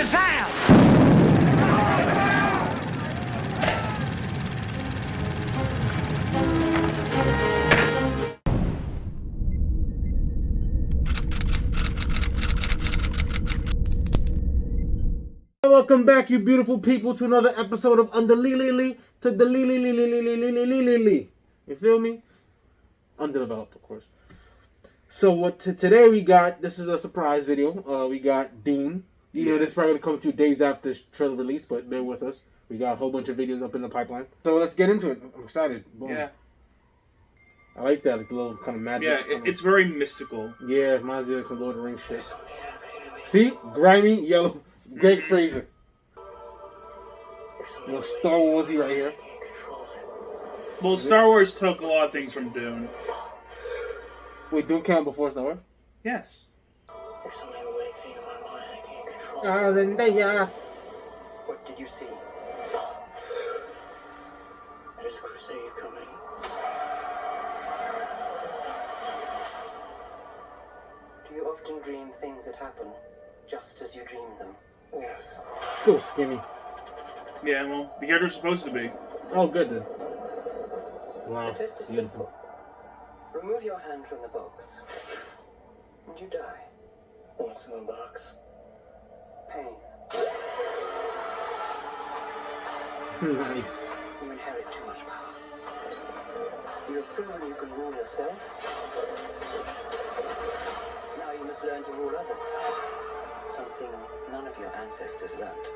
Shazam! Welcome back, you beautiful people, to another episode of Under Lee to the Lee. You feel me? Undeveloped, of course. So what today we got? This is a surprise video. We got Dune. You know, this is probably gonna come 2 days after the trailer release, but bear with us. We got a whole bunch of videos up in the pipeline. So let's get into it. I'm excited. Boom. Yeah. I like that, like, little kind of magic. Yeah, it's very mystical. Yeah, it reminds me of some Lord of the Rings shit. See? Grimy, yellow. Greg Fraser. Little Star Warsy right here. Well, Star Wars took a lot of things from Dune. Wait, Dune came out before Star Wars? Yes. There's something awakening in my mind I can't control. What did you see? There's a crusade coming. Do you often dream things that happen just as you dreamed them? Yes. So skinny. Yeah, well, the character's supposed to be. Oh, good then. Wow. The test is simple. Remove your hand from the box, and you die. What's in the box? Pain. Nice. You inherit too much power. You have proven you can rule yourself. Now you must learn to rule others. Something none of your ancestors learned.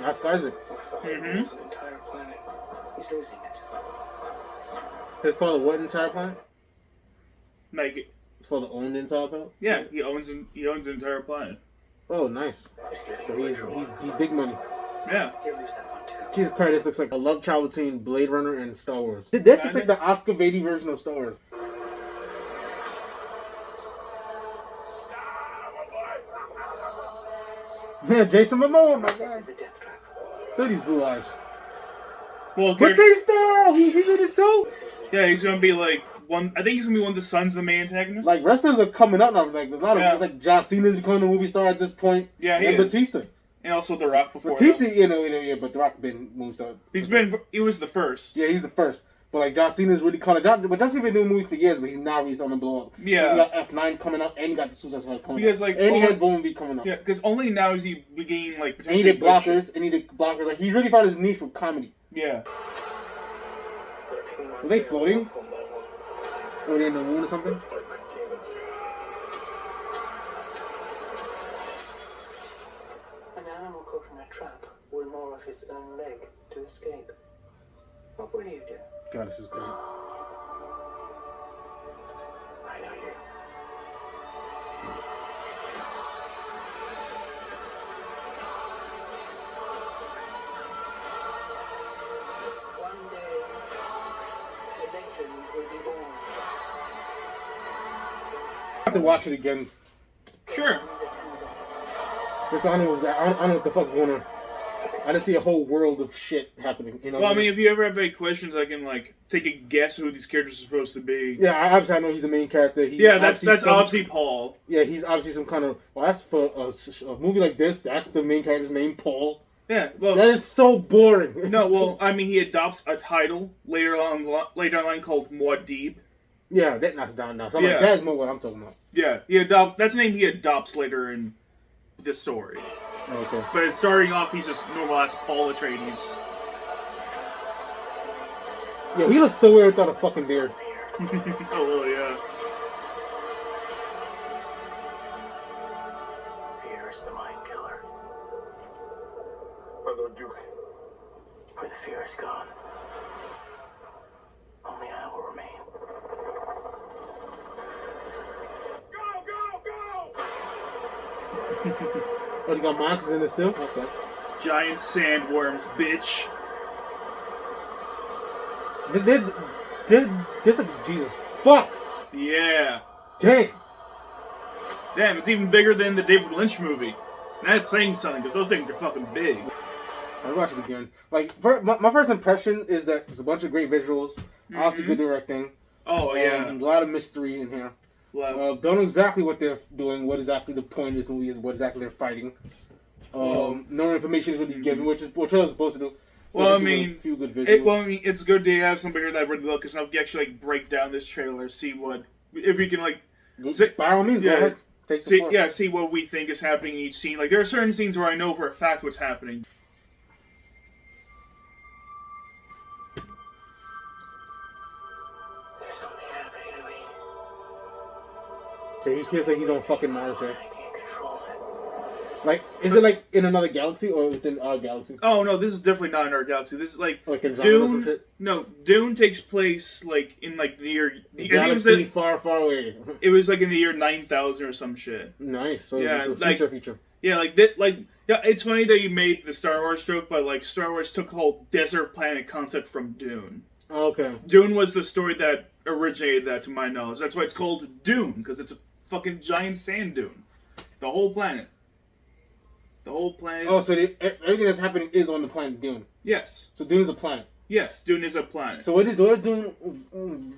That's Isaac. My father rules an entire planet. He's losing it. His father what entire planet? Like, His father owned the entire planet? yeah, he owns an entire planet. Oh, nice. So he's big money. Yeah. He'll lose that one too. Jesus Christ, this looks like a love child between Blade Runner and Star Wars. This looks like the Oscar Beatty version of Star Wars. Yeah, Jason Momoa, my This God. is a death trap. Look at these blue eyes. Well, What's his style? He's in his too? yeah, he's gonna be like one. I think he's gonna be one of the sons of the main antagonist. Like, wrestlers are coming up now. Like, a lot of like John Cena's becoming a movie star at this point. Yeah, he and is. Batista. And also The Rock before. Batista, yeah, but The Rock been movie star. He was the first. Yeah, he's the first. But like John Cena's really kind of but John Cena's been doing movies for years, but he's now really starting to blow up. Yeah. He got F9 coming up, and he got the Suicide Squad coming Because, up. like, and he only- had Bumblebee coming up. Yeah, because only now is he regaining like And he potentially did good shit. blockers, and he did blockers. Like, he's really found his niche with comedy. Yeah. Were they floating? Or were they in the moon or something? An animal caught in a trap will gnaw off its own leg to escape. What will you do? God, this is great. I know you. One day, the legend will be born. I have to watch it again. Sure. This, I don't know what the fuck's going on. I just see a whole world of shit happening. You know. Well, I mean, if you ever have any questions, I can like take a guess who these characters are supposed to be. Yeah, obviously I know he's the main character. That's obviously Paul. Yeah, he's obviously some kind of. Well, that's for a movie like this. That's the main character's name, Paul. Yeah, well, That is so boring. no, well, I mean, he adopts a title later on the line called Muad'Dib. Yeah, that knocks down now. So Yeah. like, that's more what I'm talking about. Yeah, he adopts. That's the name he adopts later in the story. Okay. But starting off, he's just normal ass Paul Atreides. Yeah, he looks so weird without a fucking beard. Oh, well, yeah. Fear is the mind killer. My Lord Duke. Where the fear is gone, only I will remain. Oh, you got monsters in this too? Okay. Giant sandworms, bitch. This is Jesus. Fuck! Yeah. Dang! Damn, it's even bigger than the David Lynch movie. And that's saying something, because those things are fucking big. I'll watch it again. Like, my first impression is that it's a bunch of great visuals, obviously good directing. Oh, yeah. A lot of mystery in here. Well, Don't know exactly what they're doing, what exactly the point of this movie is, what exactly they're fighting. No information is really given, which trailer's supposed to do. Well, I Give you a mean, few good visuals. it's good to have somebody here that read the book, because now we can actually like break down this trailer, see what if we can like. By all means, go ahead. Take the floor. See what we think is happening in each scene. Like there are certain scenes where I know for a fact what's happening. There's something happening to me. Okay, he feels like he's on fucking Mars here. I can't control it. Like, is it like in another galaxy or within our galaxy? Oh no, this is definitely not in our galaxy. This is like Andromeda or some Dune. shit? No, Dune takes place like in like near the Galaxy far, far away. It was like in the year 9000 or some shit. Nice. So Yeah, it's like- feature. Yeah, like that. Like yeah, it's funny that you made the Star Wars joke, but like Star Wars took the whole desert planet concept from Dune. Oh, okay. Dune was the story that originated that, to my knowledge. That's why it's called Dune, because it's a fucking giant sand dune. The whole planet. The whole planet. Oh, so everything that's happening is on the planet Dune. Yes. So Dune is a planet. Yes, Dune is a planet. So what does Dune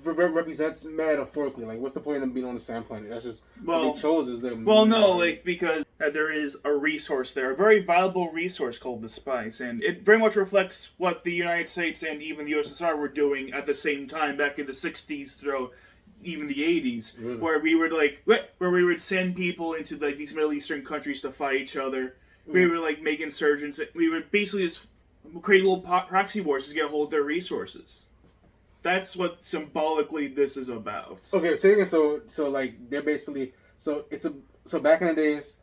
represents metaphorically? Like, what's the point of them being on the sand planet? That's just what they chose as their. Well, no, like because there is a resource there, a very valuable resource called the spice, and it very much reflects what the United States and even the USSR were doing at the same time back in the '60s through even the '80s, Really? where we would send people into like these Middle Eastern countries to fight each other. We would like make insurgents. We would basically just create little proxy wars to get a hold of their resources. That's what symbolically this is about. Okay, so again, so like they're basically so back in the days.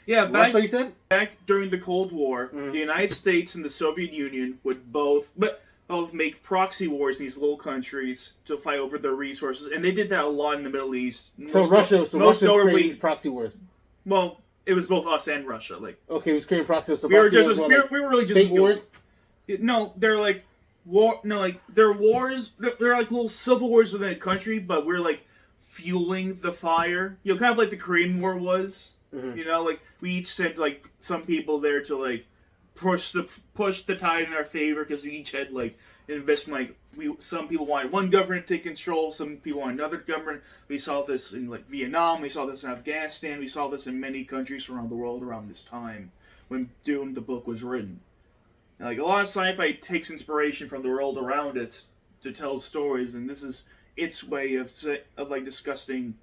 Yeah, Russia, you said? Back during the Cold War, the United States and the Soviet Union would both make proxy wars in these little countries to fight over their resources, and they did that a lot in the Middle East. Russia's creating proxy wars. Well, it was both us and Russia. Like, okay, it was creating proxy wars. So we were proxy just wars we were really just fake wars. No, they're like war. No, like they're wars. They're like little civil wars within a country, but we're like fueling the fire. You know, kind of like the Korean War was. Mm-hmm. You know, like we each sent like some people there to like push the tide in our favor, because we each had like investment. Like some people wanted one government to take control, some people wanted another government. We saw this in like Vietnam. We saw this in Afghanistan. We saw this in many countries around the world around this time when Dune the book was written. And, like a lot of sci-fi takes inspiration from the world around it to tell stories, and this is its way of like discussing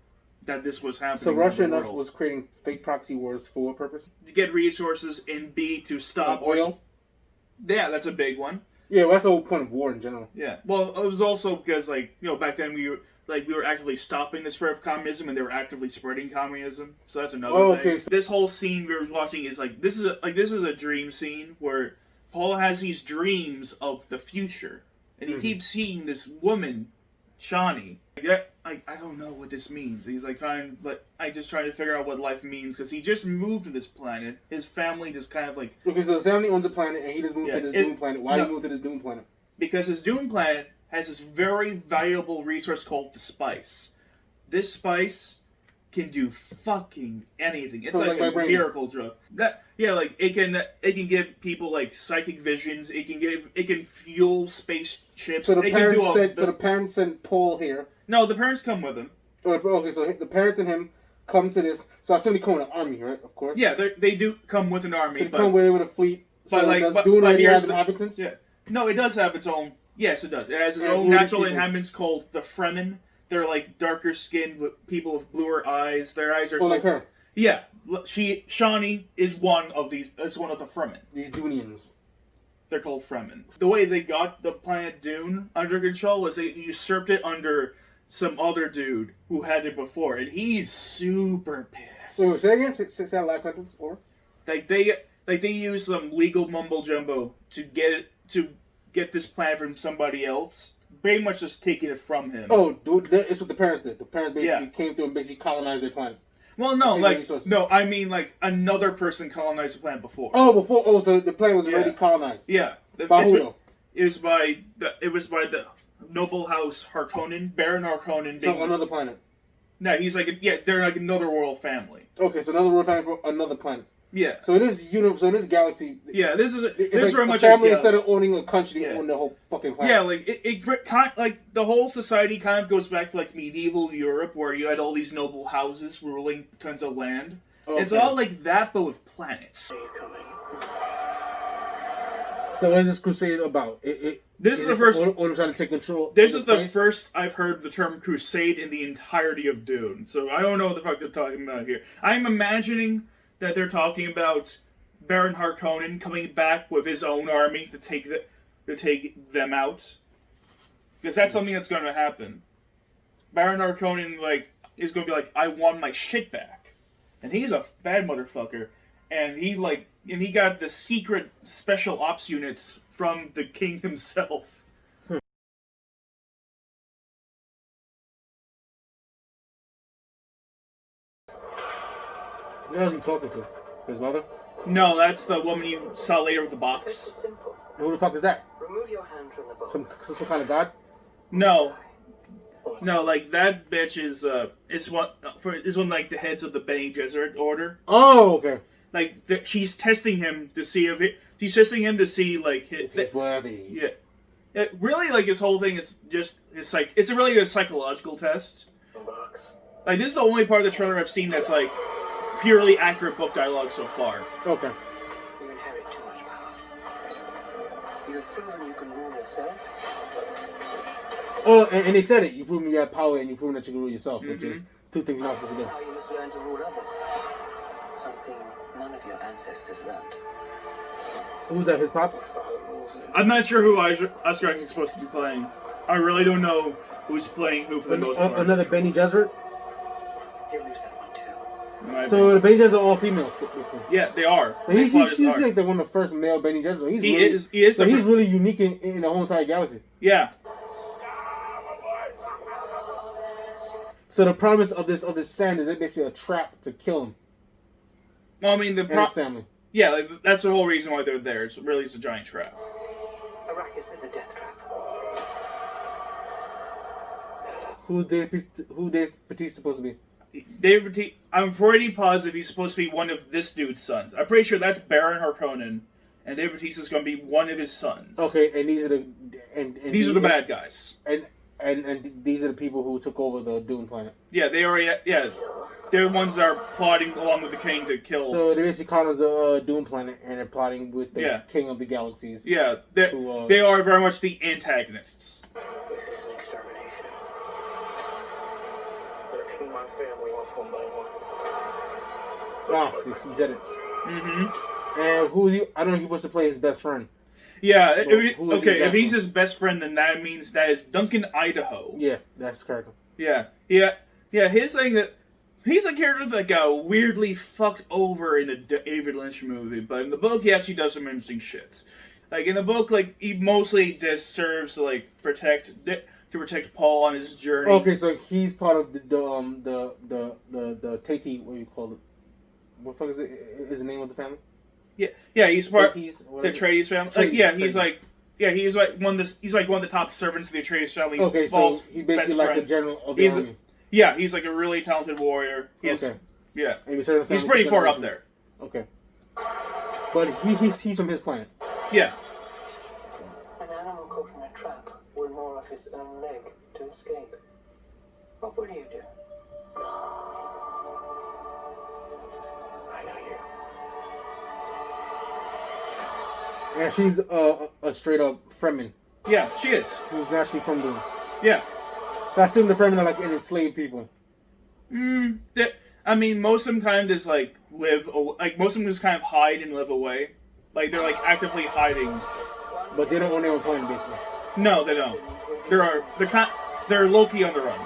that this was happening. So Russia and us was creating fake proxy wars for what purpose? To get resources, and B, to stop oil. Yeah, that's a big one. Yeah, well, that's the whole point of war in general. Yeah, well, it was also because like back then we were actively stopping the spread of communism, and they were actively spreading communism. So that's another thing. Okay. So this whole scene we were watching is like this is a dream scene where Paul has these dreams of the future, and he keeps seeing this woman, Shawnee. I don't know what this means. He's like trying to figure out what life means, because he just moved to this planet. His family just kind of like okay, so his family owns a planet, and he just moved to this Dune planet. Why did he move to this Dune planet? Because his Dune planet has this very valuable resource called the spice. This spice can do fucking anything. It's like a miracle drug. Like it can give people like psychic visions. It can fuel spaceships. So the parents sent Paul here. No, the parents come with him. Okay, so the parents and him come to this. So I assume they come with an army, right? Of course. Yeah, they do come with an army. So they come with a fleet. So does Dune already have inhabitants? Yeah. No, it does have its own. Yes, it does. It has its own natural inhabitants called the Fremen. They're like darker skinned people with bluer eyes. Their eyes are like her. Yeah, Shawnee is one of these. It's one of the Fremen. These Dunians. They're called Fremen. The way they got the planet Dune under control was they usurped it under some other dude who had it before, and he's super pissed. Wait, say again. Say that last sentence. Or they use some legal mumbo jumbo to get this planet from somebody else. Pretty much just taking it from him. Oh, dude, it's what the parents did. The parents basically came through and basically colonized their planet. Well, no, I mean like another person colonized the planet before. Oh, so the planet was already colonized. Yeah. By who though? It was by the noble house Harkonnen, Baron Harkonnen. So another planet. No, he's like they're like another world family. Okay, so another world family for another planet. Yeah. So in this universe, so in this galaxy. Yeah, this is like very much a family instead of owning a country, they own the whole fucking planet. Yeah, like it kind like the whole society kind of goes back to like medieval Europe, where you had all these noble houses ruling tons of land. It's all like that, but with planets. Are you coming? So what is this crusade about? This is the first. Order trying to take control. This is the first I've heard the term crusade in the entirety of Dune. So I don't know what the fuck they're talking about here. I'm imagining that they're talking about Baron Harkonnen coming back with his own army to take them out, because that's something that's going to happen. Baron Harkonnen is going to be like, I want my shit back, and he's a bad motherfucker, and he got the secret special ops units from the king himself. Who else he talking to? His mother? No, that's the woman you saw later with the Test box. is simple. Who the fuck is that? Remove your hand from the box. Some kind of god? No, like that bitch is one like the heads of the Bene Gesserit order. Oh, okay. Like she's testing him to see if she's testing him to see like He's worthy. yeah. Really, like his whole thing is just it's really a psychological test. Box. Like this is the only part of the trailer I've seen that's like purely accurate book dialogue so far. Okay. You inherit too much power. You have proven you can rule yourself. Oh, and they said it. You proven you have power, and you proven that you can rule yourself, which is two things you're not supposed to do. Now you must learn to rule others. Something none of your ancestors learned. Who's that? His pops? I'm not sure who Oscar Isaac is supposed to be playing. I really don't know who's playing who for the most part. Another Bene Gesserit? You'll lose that one too. So the Bene Gesserit are all females. Yeah, they are. So he's like the one of the first male Bene Gesserit. He is. So he's really unique in the whole entire galaxy. Yeah. So the promise of this sand is basically a trap to kill him Well, I mean and his family. Yeah, like, that's the whole reason why they're there. It's really a giant trap. Arrakis is a death trap. Who's Dave Bautista supposed to be? David Bautista, I'm pretty positive he's supposed to be one of this dude's sons. I'm pretty sure that's Baron Harkonnen, and David Bautista's going to be one of his sons. Okay, and these are the these are the bad guys. And these are the people who took over the Dune planet. Yeah, they already. Yeah, they're the ones that are plotting along with the king to kill. So they basically call it the Dune planet, and they're plotting with the king of the galaxies. Yeah, they are very much the antagonists. This is an extermination. They're picking my family off one by one. Ah, so he said it. Mm-hmm. And who is he? I don't know. He was to play his best friend. Yeah. If he's his best friend, then that means that is Duncan Idaho. Yeah, that's correct. Yeah. His thing that he's a character that got weirdly fucked over in the David Lynch movie, but in the book he actually does some interesting shit. Like in the book, like he mostly just serves to like protect Paul on his journey. Okay, so he's part of the Tati. What do you call it? What the fuck is it? Is the name of the family? Yeah, he's part Atreides, the Atreides family. He's like one of the top servants of the Atreides family. Okay, so he's basically like the general of the army. Yeah, he's like a really talented warrior. Yeah, and he's pretty far up there. Okay, but he's from his planet. Yeah. An animal caught in a trap will gnaw off his own leg to escape. What will you do? I know you. And she's a straight up Fremen. Yeah, she is. Who's naturally from Dune. Yeah. So I assume the Fremen are like enslaved people. I mean, most of them kind of just like most of them just kind of hide and live away. Like they're like actively hiding. But they don't own their own planet, basically. No, they don't. They're low-key on the run.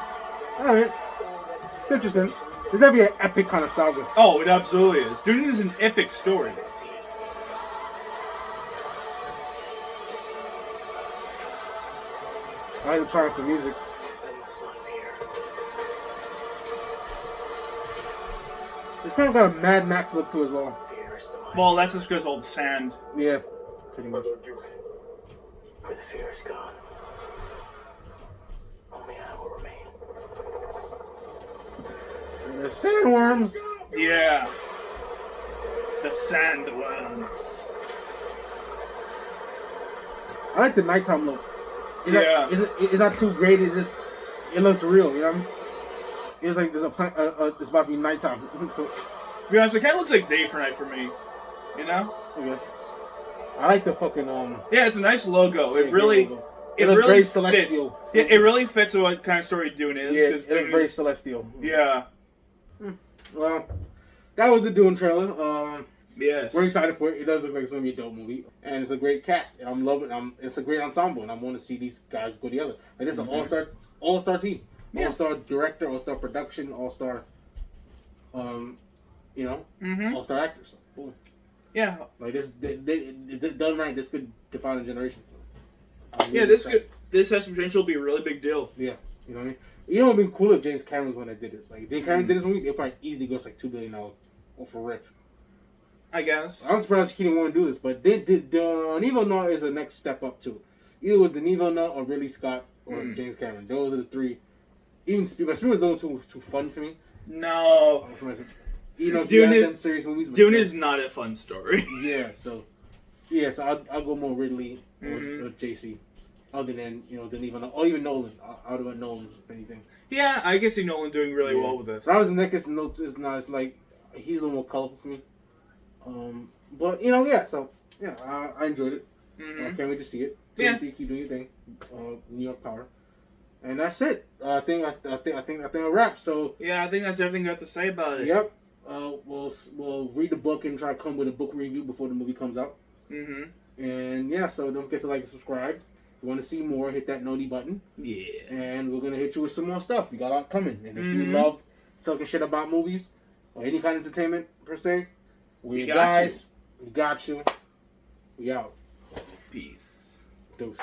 Alright. It's interesting. This gotta be an epic kind of saga. Oh, it absolutely is. Dune is an epic story. I was trying for music. It's kind of got a Mad Max look to it as well. Well, that's just because of all the sand. Yeah, pretty much. Where the fear is gone, only I will remain. And there's sandworms. Yeah. The sandworms. I like the nighttime look. It's not too great. It looks real. You know what I mean? It's like there's it's about to be nighttime. be honest, it kind of looks like day for night for me. You know? Okay. I like the fucking Yeah, it's a nice logo. It really, logo. it looks really very fit- celestial. It really fits with what kind of story Dune is. Yeah, 'cause it looks Dune very is- celestial. Yeah. Well, that was the Dune trailer. Yes. We're excited for it. It does look like it's gonna be a dope movie, and it's a great cast. And I'm loving. It's a great ensemble, and I want to see these guys go together. Like this is an all star team, Yeah. all star director, all star production, all star, all star actors. Boom. Yeah. Like this, they done right. This could define a generation. Yeah. This has potential to be a really big deal. Yeah, you know what I mean. You know, it'd been cool if James Cameron's one that did it. Like if James Cameron did this movie, it probably easily goes like $2 billion off for rip. I guess. I'm surprised he didn't want to do this, but Denis Villeneuve is the next step up too. Either it was Denis Villeneuve or Ridley Scott or James Cameron. Those are the three. Even Spielberg's those two too fun for me. No. You know, Dune done serious movies. But Dune still. is not a fun story. So I'll go more Ridley or JC, other than Denis Villeneuve or even Nolan. I'll do a Nolan if anything. Yeah, I can see Nolan doing really well with this. Robert Zemeckis notes is not. It's like he's a little more colorful for me. But so I enjoyed it. Can't wait to see it. Timothy, keep doing your thing. New York Power, and that's it. I think a wrap. So yeah, I think that's everything I have to say about it. Yep. We'll read the book and try to come with a book review before the movie comes out. And so don't forget to like and subscribe. If you want to see more, hit that noti button. Yeah. And we're gonna hit you with some more stuff. We got a lot coming. And if you love talking shit about movies or any kind of entertainment per se, we guys. We got you. We out. Peace. Deuce.